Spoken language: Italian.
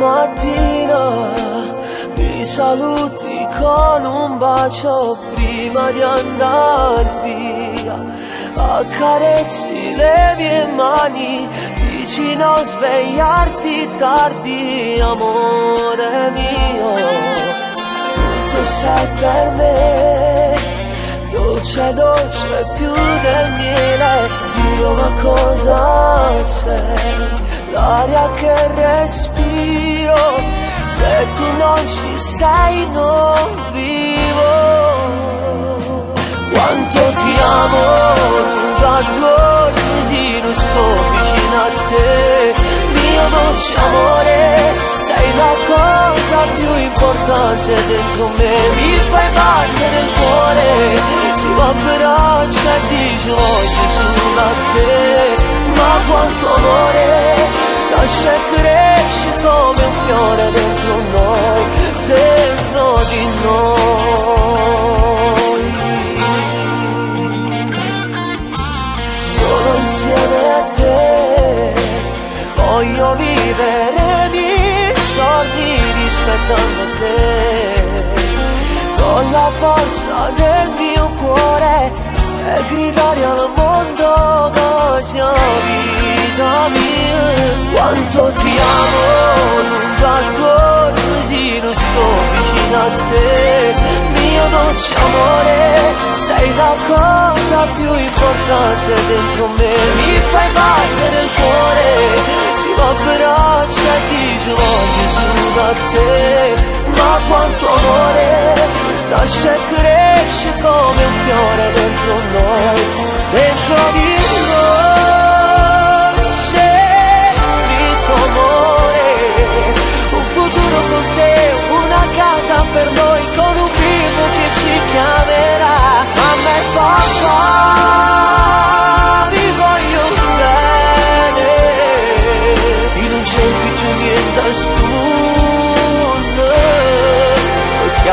mattina mi saluti con un bacio prima di andar via, accarezzi le mie mani, dici non svegliarti tardi, amore mio, tutto sei per me, dolce dolce più del miele, Dio ma cosa sei? L'aria che respiro, se tu non ci sei non vivo. Quanto ti amo, lunga così non sto vicino a te. Mio dolce amore, sei la cosa più importante dentro me. Mi fai battere il cuore, si va per braccia e dice voglio solo a te. Ma quanto amore, nasce e cresce come un fiore dentro noi, dentro di noi. Solo insieme a te voglio vivere i miei giorni rispettando te, con la forza del mio cuore e gridare al mondo così vita mia. Quanto ti amo, lunga così non sto vicino a te. Mio dolce amore, sei la cosa più importante dentro me. Mi fai battere il cuore, si va per braccia e dice voglio solo da te. Ma quanto amore, nasce e cresce come un fiore dentro noi, dentro di noi c'è scritto amore, un futuro con te, una casa per noi, con un bimbo che ci chiamerà. Mamma e papà, vi voglio bene, in un cerchio giù niente a stune, perché